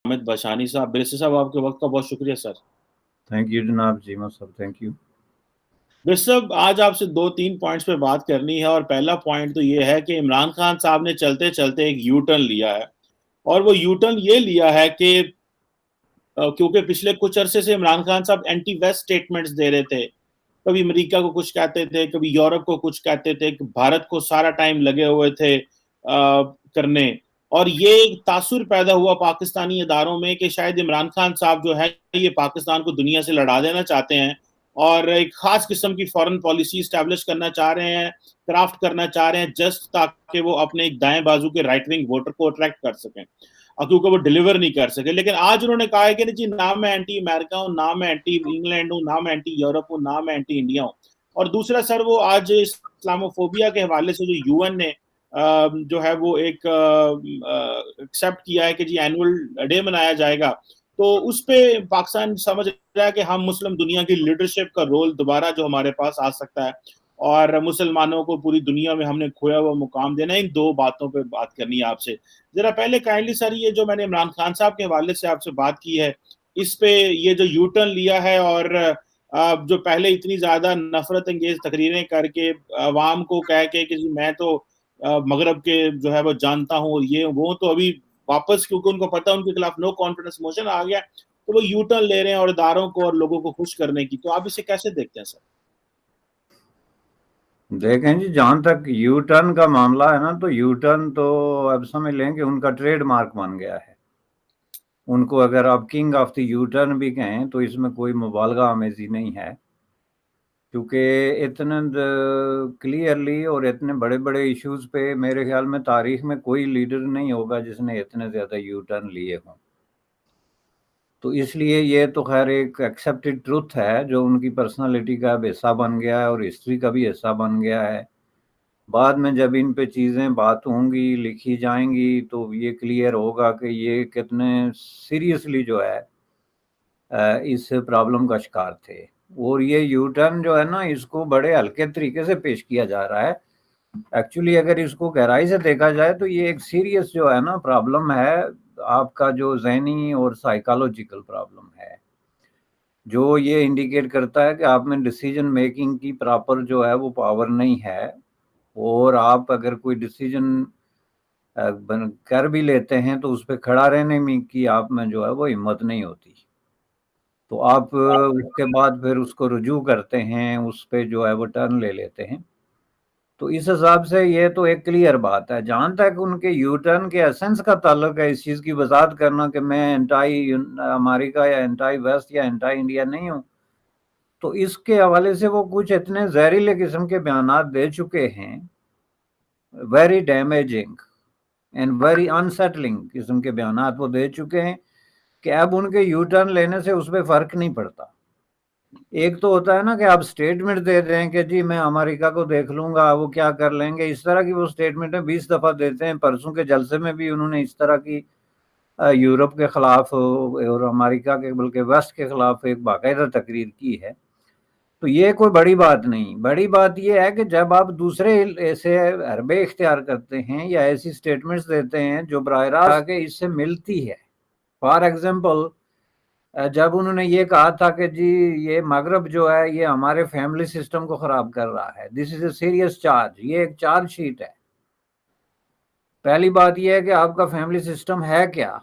حامد بشانی صاحب. بیرسٹر صاحب آپ کے وقت کا بہت شکریہ سر. تھینک یو جناب جیما صاحب, تھینک یو. بیرسٹر صاحب آج آپ سے 2-3 پوائنٹس پہ بات کرنی ہے, اور پہلا پوائنٹ تو یہ ہے کہ عمران خان صاحب نے چلتے چلتے ایک یو ٹرن لیا ہے, اور وہ یو ٹرن یہ لیا ہے کہ کیونکہ پچھلے کچھ عرصے سے عمران خان صاحب اینٹی ویسٹ سٹیٹمنٹس دے رہے تھے, کبھی امریکہ کو کچھ کہتے تھے, کبھی یورپ کو کچھ کہتے تھے, بھارت کو سارا ٹائم لگے ہوئے تھے کرنے, اور یہ ایک تاثر پیدا ہوا پاکستانی اداروں میں کہ شاید عمران خان صاحب جو ہے یہ پاکستان کو دنیا سے لڑا دینا چاہتے ہیں, اور ایک خاص قسم کی فورن پالیسی اسٹیبلش کرنا چاہ رہے ہیں, کرافٹ کرنا چاہ رہے ہیں, جسٹ تاکہ وہ اپنے ایک دائیں بازو کے رائٹ ونگ ووٹر کو اٹریکٹ کر سکیں, کیونکہ وہ ڈیلیور نہیں کر سکے. لیکن آج انہوں نے کہا ہے کہ جی نہ میں اینٹی امریکہ ہوں, نہ میں اینٹی انگلینڈ ہوں, نہ میں اینٹی یورپ ہوں, نہ میں اینٹی انڈیا ہوں. اور دوسرا سر وہ آج اسلاموفوبیا کے حوالے سے جو یو این نے جو ہے وہ ایک ایکسپٹ کیا ہے کہ جی اینول ڈے منایا جائے گا, تو اس پہ پاکستان سمجھ رہا ہے کہ ہم مسلم دنیا کی لیڈرشپ کا رول دوبارہ جو ہمارے پاس آ سکتا ہے, اور مسلمانوں کو پوری دنیا میں ہم نے کھویا ہوا مقام دینا ہے. ان دو باتوں پہ بات کرنی ہے آپ سے. ذرا پہلے کائنڈلی سر یہ جو میں نے عمران خان صاحب کے حوالے سے آپ سے بات کی ہے, اس پہ یہ جو یو ٹرن لیا ہے, اور جو پہلے اتنی زیادہ نفرت انگیز تقریریں کر کے عوام کو کہہ کے کہ میں تو مغرب کے جو ہے وہ جانتا ہوں, اور یہ وہ تو ابھی واپس کیونکہ ان کو پتہ ان کے خلاف نو کانفیڈنس موشن آ گیا, تو وہ یو ٹرن لے رہے ہیں اور اداروں کو اور لوگوں کو خوش کرنے کی. تو آپ اسے کیسے دیکھتے ہیں سر؟ دیکھیں جی, جہاں تک یو ٹرن کا معاملہ ہے نا, تو یو ٹرن تو اب سمجھ لیں کہ ان کا ٹریڈ مارک بن گیا ہے. ان کو اگر آپ king of the you turn بھی کہیں تو اس میں کوئی مبالغہ آمیزی نہیں ہے, کیونکہ اتنے کلیئرلی اور اتنے بڑے بڑے ایشوز پہ میرے خیال میں تاریخ میں کوئی لیڈر نہیں ہوگا جس نے اتنے زیادہ یو ٹرن لیے ہوں. تو اس لیے یہ تو خیر ایک ایکسیپٹڈ ٹروتھ ہے جو ان کی پرسنالٹی کا اب حصہ بن گیا ہے, اور ہسٹری کا بھی حصہ بن گیا ہے. بعد میں جب ان پہ چیزیں بات ہوں گی, لکھی جائیں گی, تو یہ کلیئر ہوگا کہ یہ کتنے سیریسلی جو ہے اس پرابلم کا شکار تھے. اور یہ یو ٹرن جو ہے نا, اس کو بڑے ہلکے طریقے سے پیش کیا جا رہا ہے. ایکچولی اگر اس کو گہرائی سے دیکھا جائے تو یہ ایک سیریس جو ہے نا پرابلم ہے, آپ کا جو ذہنی اور سائیکالوجیکل پرابلم ہے, جو یہ انڈیکیٹ کرتا ہے کہ آپ میں ڈیسیجن میکنگ کی پراپر جو ہے وہ پاور نہیں ہے, اور آپ اگر کوئی ڈیسیجن کر بھی لیتے ہیں تو اس پہ کھڑا رہنے میں کی آپ میں جو ہے وہ ہمت نہیں ہوتی. تو آپ اس کے بعد پھر اس کو رجوع کرتے ہیں, اس پہ جو ہے وہ ٹرن لے لیتے ہیں. تو اس حساب سے یہ تو ایک کلیئر بات ہے. جہاں تک ان کے یو ٹرن کے ایسنس کا تعلق ہے, اس چیز کی وضاحت کرنا کہ میں انٹائی امریکہ یا انٹائی ویسٹ یا انٹائی انڈیا نہیں ہوں, تو اس کے حوالے سے وہ کچھ اتنے زہریلے قسم کے بیانات دے چکے ہیں, ویری ڈیمیجنگ اینڈ ویری انسیٹلنگ قسم کے بیانات وہ دے چکے ہیں, کہ اب ان کے یو ٹرن لینے سے اس پہ فرق نہیں پڑتا. ایک تو ہوتا ہے نا کہ آپ سٹیٹمنٹ دے دیں کہ جی میں امریکہ کو دیکھ لوں گا, وہ کیا کر لیں گے, اس طرح کی وہ سٹیٹمنٹیں 20 دفعہ دیتے ہیں. پرسوں کے جلسے میں بھی انہوں نے اس طرح کی یورپ کے خلاف اور امریکہ کے بلکہ ویسٹ کے خلاف ایک باقاعدہ تقریر کی ہے. تو یہ کوئی بڑی بات نہیں. بڑی بات یہ ہے کہ جب آپ دوسرے ایسے حربے اختیار کرتے ہیں یا ایسی سٹیٹمنٹس دیتے ہیں جو براہ راست کہ اس سے ملتی ہے. فار ایگزامپل, جب انہوں نے یہ کہا تھا کہ جی یہ مغرب جو ہے یہ ہمارے فیملی سسٹم کو خراب کر رہا ہے, دس از اے سیریس چارج, یہ ایک چارج شیٹ ہے. پہلی بات یہ ہے کہ آپ کا فیملی سسٹم ہے کیا.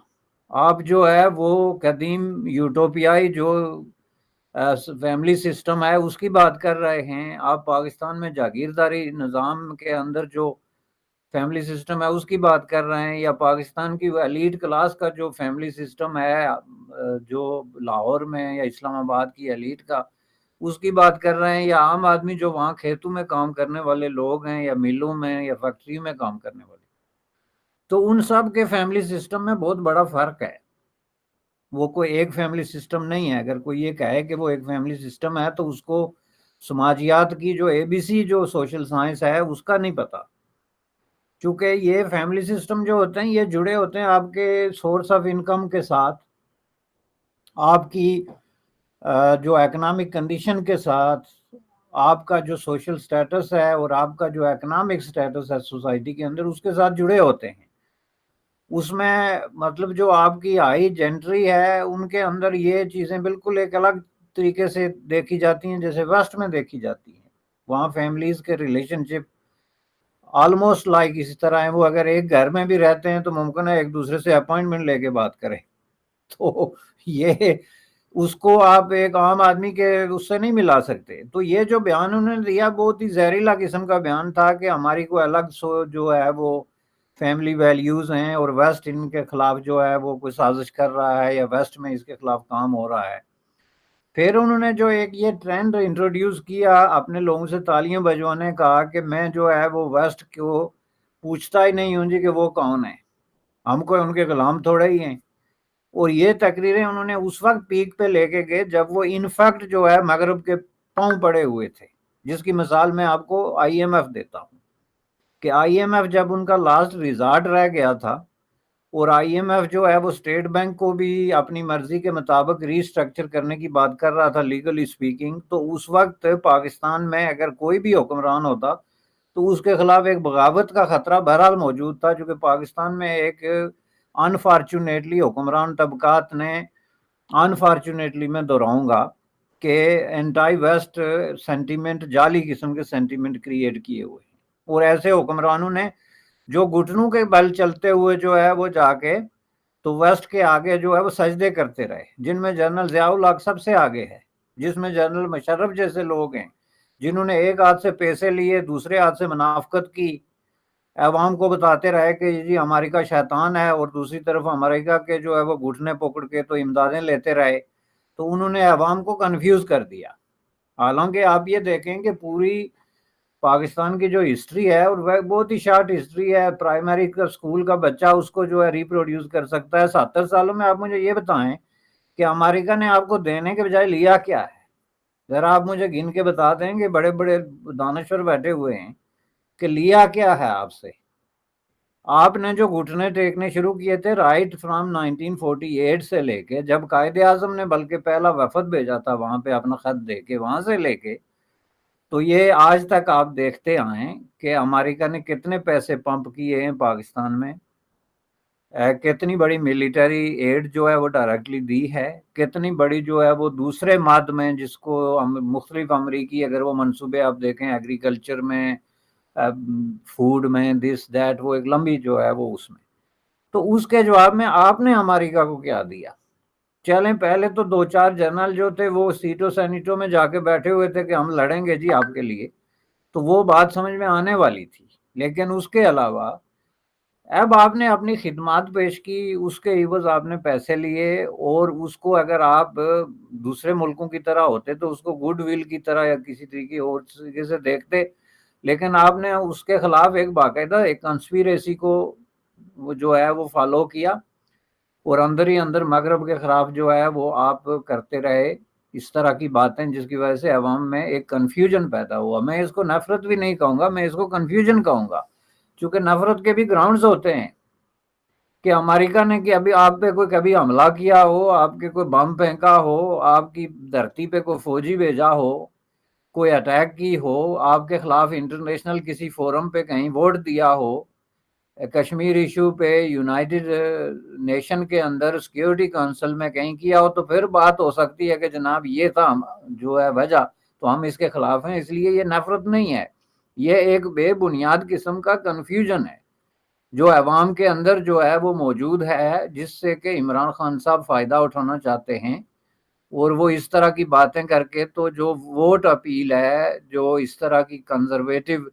آپ جو ہے وہ قدیم یوٹوپیائی جو فیملی سسٹم ہے اس کی بات کر رہے ہیں. آپ پاکستان میں جاگیرداری نظام کے اندر جو فیملی سسٹم ہے اس کی بات کر رہے ہیں, یا پاکستان کی ایلیٹ کلاس کا جو فیملی سسٹم ہے جو لاہور میں یا اسلام آباد کی ایلیٹ کا, اس کی بات کر رہے ہیں, یا عام آدمی جو وہاں کھیتوں میں کام کرنے والے لوگ ہیں, یا ملوں میں یا فیکٹریوں میں کام کرنے والے. تو ان سب کے فیملی سسٹم میں بہت بڑا فرق ہے. وہ کوئی ایک فیملی سسٹم نہیں ہے. اگر کوئی یہ کہے کہ وہ ایک فیملی سسٹم ہے تو اس کو سماجیات کی جو اے بی سی جو سوشل سائنس ہے اس کا نہیں پتا, چونکہ یہ فیملی سسٹم جو ہوتے ہیں یہ جڑے ہوتے ہیں آپ کے سورس آف انکم کے ساتھ, آپ کی جو اکنامک کنڈیشن کے ساتھ, آپ کا جو سوشل سٹیٹس ہے اور آپ کا جو اکنامک سٹیٹس ہے سوسائٹی کے اندر اس کے ساتھ جڑے ہوتے ہیں. اس میں مطلب جو آپ کی ہائی جینٹری ہے ان کے اندر یہ چیزیں بالکل ایک الگ طریقے سے دیکھی جاتی ہیں جیسے ویسٹ میں دیکھی جاتی ہیں. وہاں فیملیز کے ریلیشن شپ آلموسٹ لائک اسی طرح ہیں. وہ اگر ایک گھر میں بھی رہتے ہیں تو ممکن ہے ایک دوسرے سے اپوائنٹمنٹ لے کے بات کریں. تو یہ اس کو آپ ایک عام آدمی کے اس سے نہیں ملا سکتے. تو یہ جو بیان انہوں نے دیا بہت ہی زہریلا قسم کا بیان تھا کہ ہماری کوئی الگ سو جو ہے وہ فیملی ویلیوز ہیں اور ویسٹ ان کے خلاف جو ہے وہ کوئی سازش کر رہا ہے یا ویسٹ میں اس کے خلاف کام ہو رہا ہے. پھر انہوں نے جو ایک یہ ٹرینڈ انٹروڈیوس کیا اپنے لوگوں سے تالیاں بجوانے کا کہ میں جو ہے وہ ویسٹ کو پوچھتا ہی نہیں ہوں جی کہ وہ کون ہے, ہم کوئی ان کے غلام تھوڑے ہی ہیں. اور یہ تقریریں انہوں نے اس وقت پیک پہ لے کے گئے جب وہ انفیکٹ جو ہے مغرب کے پاؤں پڑے ہوئے تھے, جس کی مثال میں آپ کو آئی ایم ایف دیتا ہوں کہ آئی ایم ایف جب ان کا لاسٹ ریزارٹ رہ گیا تھا اور آئی ایم ایف جو ہے وہ اسٹیٹ بینک کو بھی اپنی مرضی کے مطابق ری اسٹرکچر کرنے کی بات کر رہا تھا لیگلی اسپیکنگ, تو اس وقت پاکستان میں اگر کوئی بھی حکمران ہوتا تو اس کے خلاف ایک بغاوت کا خطرہ بہرحال موجود تھا, کیونکہ پاکستان میں ایک انفارچونیٹلی حکمران طبقات نے انفارچونیٹلی میں دہراؤں گا کہ اینٹائی ویسٹ سینٹیمنٹ جعلی قسم کے سینٹیمنٹ کریٹ کیے ہوئے ہیں. اور ایسے حکمرانوں نے جو گھٹنوں کے بل چلتے ہوئے جو ہے وہ جا کے تو ویسٹ کے آگے جو ہے وہ سجدے کرتے رہے, جن میں جنرل ضیاء الحق سب سے آگے ہے, جس میں جنرل مشرف جیسے لوگ ہیں جنہوں نے ایک ہاتھ سے پیسے لیے دوسرے ہاتھ سے منافقت کی, عوام کو بتاتے رہے کہ جی امریکہ شیطان ہے, اور دوسری طرف امریکہ کے جو ہے وہ گھٹنے پکڑ کے تو امدادیں لیتے رہے. تو انہوں نے عوام کو کنفیوز کر دیا. حالانکہ آپ یہ دیکھیں کہ پوری پاکستان کی جو ہسٹری ہے اور وہ بہت ہی شارٹ ہسٹری ہے, پرائمری کا اسکول کا بچہ اس کو جو ہے ریپروڈیوس کر سکتا ہے. 70 سالوں میں آپ مجھے یہ بتائیں کہ امریکہ نے آپ کو دینے کے بجائے لیا کیا ہے؟ ذرا آپ مجھے گن کے بتا دیں کہ بڑے بڑے دانشور بیٹھے ہوئے ہیں کہ لیا کیا ہے آپ سے. آپ نے جو گھٹنے ٹیکنے شروع کیے تھے رائٹ فرام 1948 سے لے کے, جب قائد اعظم نے بلکہ پہلا وفد بھیجا تھا وہاں پہ اپنا خط دے کے, وہاں سے لے کے تو یہ آج تک آپ دیکھتے آئیں کہ امریکہ نے کتنے پیسے پمپ کیے ہیں پاکستان میں, کتنی بڑی ملٹری ایڈ جو ہے وہ ڈائریکٹلی دی ہے, کتنی بڑی جو ہے وہ دوسرے ماد میں جس کو مختلف امریکی اگر وہ منصوبے آپ دیکھیں ایگریکلچر میں, فوڈ میں, دس دیٹ, وہ ایک لمبی جو ہے وہ اس میں. تو اس کے جواب میں آپ نے امریکہ کو کیا دیا؟ چلیں پہلے تو 2-4 جنرل جو تھے وہ سیٹوں سینیٹوں میں جا کے بیٹھے ہوئے تھے کہ ہم لڑیں گے جی آپ کے لیے, تو وہ بات سمجھ میں آنے والی تھی. لیکن اس کے علاوہ اب آپ نے اپنی خدمات پیش کی, اس کے عوض آپ نے پیسے لیے, اور اس کو اگر آپ دوسرے ملکوں کی طرح ہوتے تو اس کو گڈ ول کی طرح یا کسی طریقے اور طریقے سے دیکھتے, لیکن آپ نے اس کے خلاف ایک باقاعدہ ایک کنسپیریسی کو جو ہے وہ فالو کیا, اور اندر ہی اندر مغرب کے خلاف جو ہے وہ آپ کرتے رہے اس طرح کی باتیں, جس کی وجہ سے عوام میں ایک کنفیوژن پیدا ہوا. میں اس کو نفرت بھی نہیں کہوں گا, میں اس کو کنفیوژن کہوں گا, چونکہ نفرت کے بھی گراؤنڈز ہوتے ہیں کہ امریکہ نے کہ ابھی آپ پہ کوئی کبھی حملہ کیا ہو, آپ کے کوئی بم پھینکا ہو, آپ کی دھرتی پہ کوئی فوجی بھیجا ہو, کوئی اٹیک کی ہو, آپ کے خلاف انٹرنیشنل کسی فورم پہ کہیں ووٹ دیا ہو, کشمیر ایشو پہ یونائٹڈ نیشن کے اندر سیکیورٹی کونسل میں کہیں کیا ہو, تو پھر بات ہو سکتی ہے کہ جناب یہ تھا جو ہے وجہ, تو ہم اس کے خلاف ہیں. اس لیے یہ نفرت نہیں ہے, یہ ایک بے بنیاد قسم کا کنفیوژن ہے جو عوام کے اندر جو ہے وہ موجود ہے, جس سے کہ عمران خان صاحب فائدہ اٹھانا چاہتے ہیں, اور وہ اس طرح کی باتیں کر کے تو جو ووٹ اپیل ہے جو اس طرح کی کنزرویٹو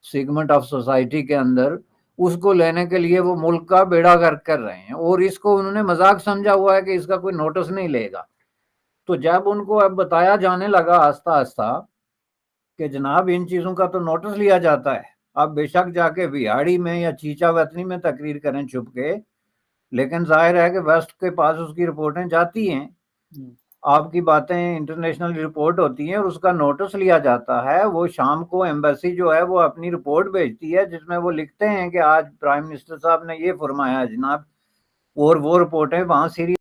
سیگمنٹ آف سوسائٹی کے اندر, اس کو لینے کے لیے وہ ملک کا بیڑا گرک کر رہے ہیں, اور اس کو انہوں نے مذاق سمجھا ہوا ہے کہ اس کا کوئی نوٹس نہیں لے گا. تو جب ان کو اب بتایا جانے لگا آہستہ آہستہ کہ جناب ان چیزوں کا تو نوٹس لیا جاتا ہے, آپ بے شک جا کے بہاڑی میں یا چیچا وطنی میں تقریر کریں چھپ کے, لیکن ظاہر ہے کہ ویسٹ کے پاس اس کی رپورٹیں جاتی ہیں, آپ کی باتیں انٹرنیشنل رپورٹ ہوتی ہیں اور اس کا نوٹس لیا جاتا ہے. وہ شام کو ایمبیسی جو ہے وہ اپنی رپورٹ بھیجتی ہے جس میں وہ لکھتے ہیں کہ آج پرائم منسٹر صاحب نے یہ فرمایا جناب, اور وہ رپورٹیں وہاں سیری